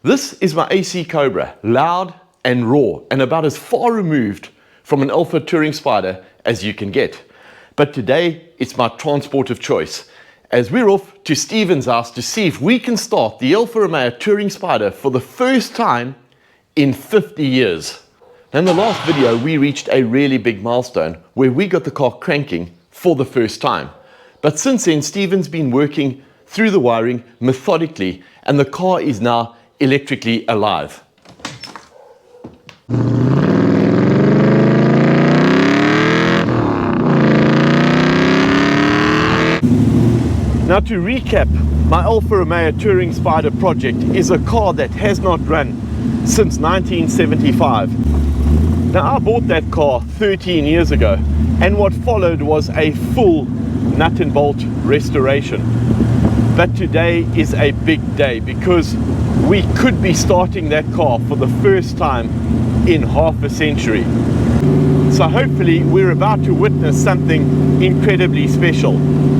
This is my AC Cobra, loud and raw and about as far removed from an Alfa Touring Spider as you can get. But today it's my transport of choice, as we're off to Stephen's house to see if we can start the Alfa Romeo Touring Spider for the first time in 50 years. In the last video we reached a really big milestone where we got the car cranking for the first time. But since then Stephen's been working through the wiring methodically and the car is now electrically alive. Now to recap, my Alfa Romeo Touring Spider project is a car that has not run since 1975. Now I bought that car 13 years ago and what followed was a full nut and bolt restoration. But today is a big day because we could be starting that car for the first time in half a century. So hopefully we're about to witness something incredibly special.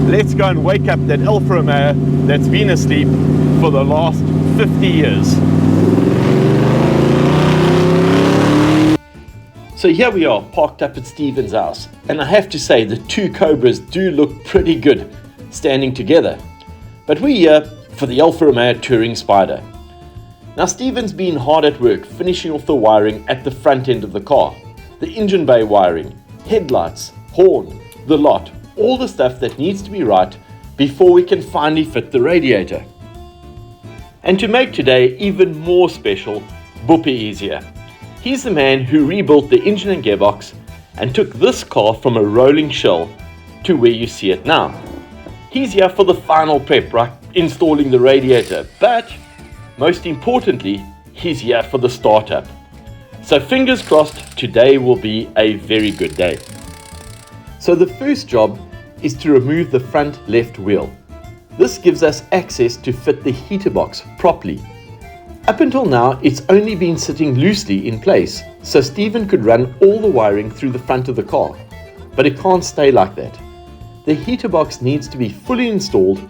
Let's go and wake up that Alfa Romeo that's been asleep for the last 50 years. So here we are parked up at Stephen's house, and I have to say the two Cobras do look pretty good standing together. But we're here for the Alfa Romeo Touring Spider. Now Stephen's been hard at work finishing off the wiring at the front end of the car. The engine bay wiring, headlights, horn, the lot, all the stuff that needs to be right before we can finally fit the radiator. And to make today even more special, Boepie is here. He's the man who rebuilt the engine and gearbox and took this car from a rolling shell to where you see it now. He's here for the final prep, right? Installing the radiator, but most importantly, he's here for the startup. So fingers crossed, today will be a very good day. So the first job is to remove the front left wheel. This gives us access to fit the heater box properly. Up until now, it's only been sitting loosely in place, so Stephen could run all the wiring through the front of the car. But it can't stay like that. The heater box needs to be fully installed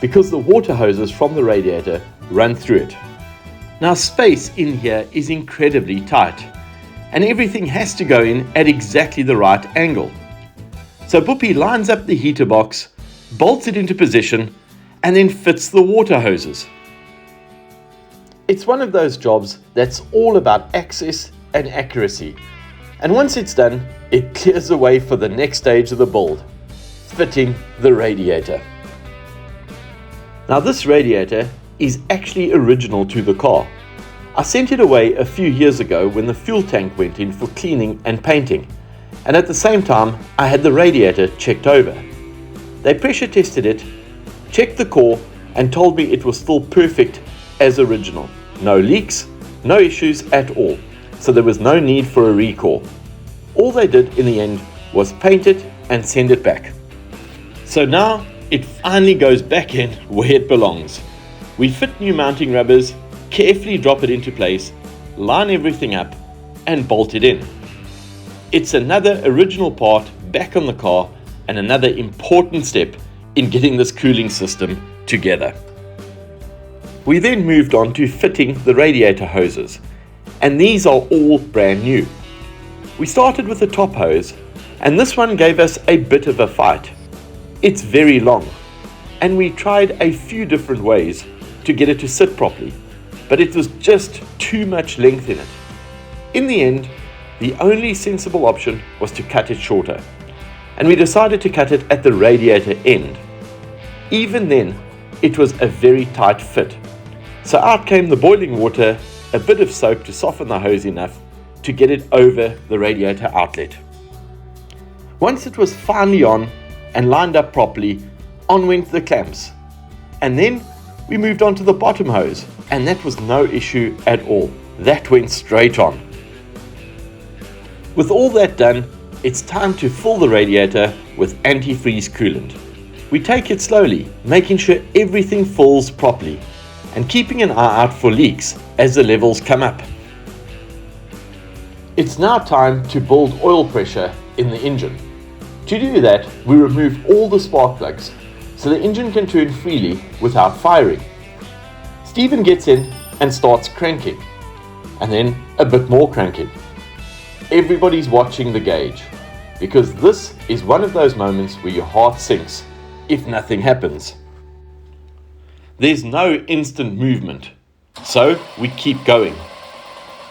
because the water hoses from the radiator run through it. Now space in here is incredibly tight and everything has to go in at exactly the right angle. So Boepie lines up the heater box, bolts it into position and then fits the water hoses. It's one of those jobs that's all about access and accuracy, and once it's done it clears the way for the next stage of the build, fitting the radiator. Now this radiator is actually original to the car. I sent it away a few years ago when the fuel tank went in for cleaning and painting, and at the same time I had the radiator checked over. They pressure tested it, checked the core and told me it was still perfect as original. No leaks, no issues at all, so there was no need for a recall. All they did in the end was paint it and send it back. So now it finally goes back in where it belongs. We fit new mounting rubbers, carefully drop it into place, line everything up and bolt it in. It's another original part back on the car and another important step in getting this cooling system together. We then moved on to fitting the radiator hoses, and these are all brand new. We started with the top hose, and this one gave us a bit of a fight. It's very long, and we tried a few different ways to get it to sit properly, but it was just too much length in it. In the end, the only sensible option was to cut it shorter, and we decided to cut it at the radiator end. Even then, it was a very tight fit. So out came the boiling water, a bit of soap to soften the hose enough to get it over the radiator outlet. Once it was finally on and lined up properly, on went the clamps. And then we moved on to the bottom hose, and that was no issue at all. That went straight on. With all that done, it's time to fill the radiator with antifreeze coolant. We take it slowly, making sure everything fills properly, and keeping an eye out for leaks as the levels come up. It's now time to build oil pressure in the engine. To do that, we remove all the spark plugs so the engine can turn freely without firing. Stephen gets in, and starts cranking, and then a bit more cranking. Everybody's watching the gauge, because this is one of those moments where your heart sinks if nothing happens. There's no instant movement, so we keep going.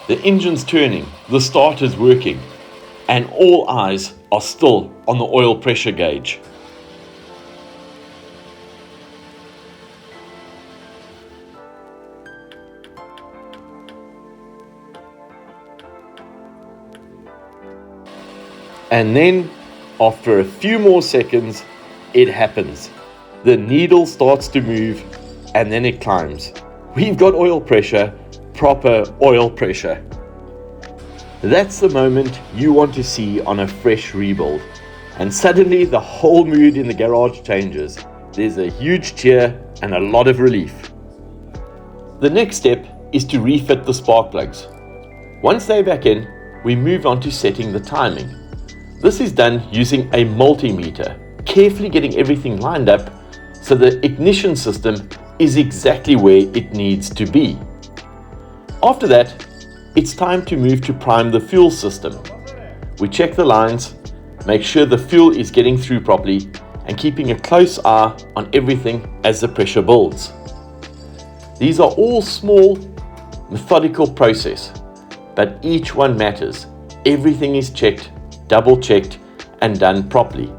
The engine's turning, the starter's working, and all eyes are still on the oil pressure gauge. And then, after a few more seconds, it happens. The needle starts to move, and then it climbs. We've got oil pressure, proper oil pressure. That's the moment you want to see on a fresh rebuild. And suddenly the whole mood in the garage changes. There's a huge cheer and a lot of relief. The next step is to refit the spark plugs. Once they're back in, we move on to setting the timing. This is done using a multimeter, carefully getting everything lined up so the ignition system is exactly where it needs to be. After that, it's time to move to prime the fuel system. We check the lines, make sure the fuel is getting through properly, and keeping a close eye on everything as the pressure builds. These are all small, methodical process, but each one matters. Everything is checked, double-checked, and done properly.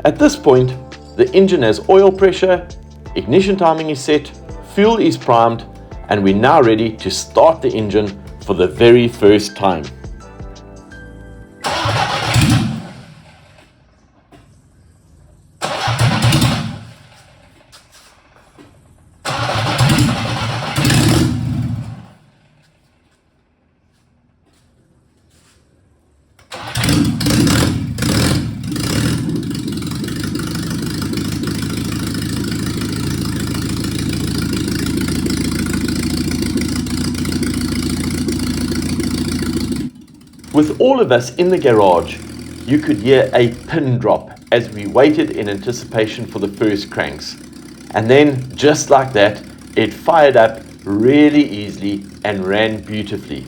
At this point, the engine has oil pressure, ignition timing is set, fuel is primed, and we're now ready to start the engine for the very first time. With all of us in the garage, you could hear a pin drop as we waited in anticipation for the first cranks. And then, just like that, it fired up really easily and ran beautifully.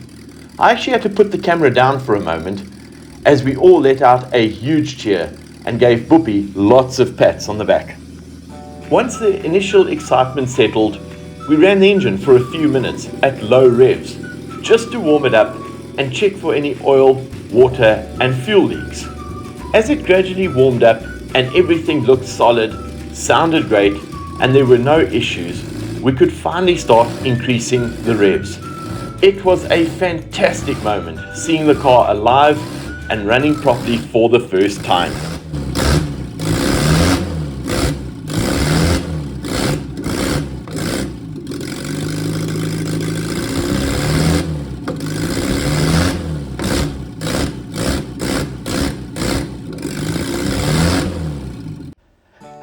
I actually had to put the camera down for a moment as we all let out a huge cheer and gave Boepie lots of pats on the back. Once the initial excitement settled, we ran the engine for a few minutes at low revs, just to warm it up and check for any oil, water and fuel leaks. As it gradually warmed up and everything looked solid, sounded great, and there were no issues, we could finally start increasing the revs. It was a fantastic moment seeing the car alive and running properly for the first time.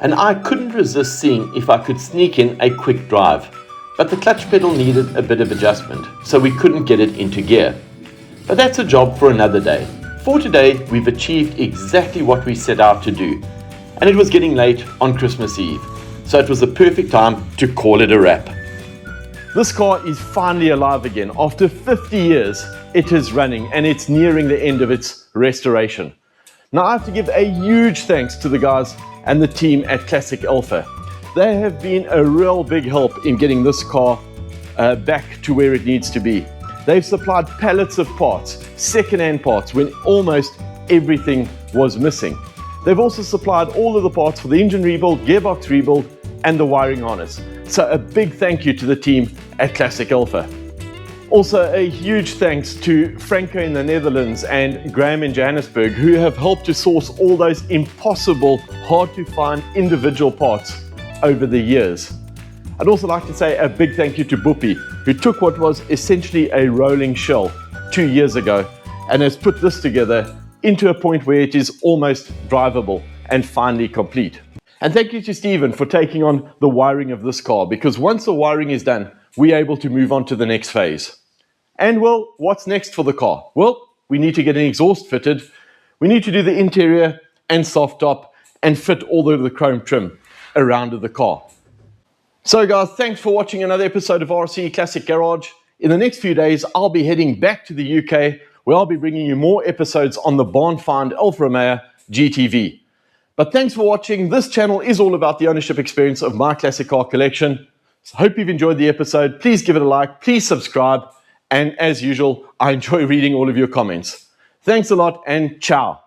And I couldn't resist seeing if I could sneak in a quick drive, but the clutch pedal needed a bit of adjustment, so we couldn't get it into gear. But that's a job for another day. For today, we've achieved exactly what we set out to do, and it was getting late on Christmas Eve, so it was the perfect time to call it a wrap. This car is finally alive again. After 50 years, it is running and it's nearing the end of its restoration. Now I have to give a huge thanks to the guys and the team at Classic Alfa. They have been a real big help in getting this car back to where it needs to be. They've supplied pallets of parts, second-hand parts, when almost everything was missing. They've also supplied all of the parts for the engine rebuild, gearbox rebuild, and the wiring harness. So a big thank you to the team at Classic Alfa. Also a huge thanks to Franco in the Netherlands and Graham in Johannesburg, who have helped to source all those impossible, hard to find individual parts over the years. I'd also like to say a big thank you to Boepie, who took what was essentially a rolling shell 2 years ago and has put this together into a point where it is almost drivable and finally complete. And thank you to Stephen for taking on the wiring of this car, because once the wiring is done, we're able to move on to the next phase. And well, what's next for the car? Well, we need to get an exhaust fitted, we need to do the interior and soft top and fit all of the chrome trim around the car. So guys, thanks for watching another episode of RC Classic Garage. In the next few days, I'll be heading back to the UK, where I'll be bringing you more episodes on the barn-find Alfa Romeo GTV. But thanks for watching. This channel is all about the ownership experience of my classic car collection. So hope you've enjoyed the episode. Please give it a like, please subscribe, and as usual, I enjoy reading all of your comments. Thanks a lot, and ciao.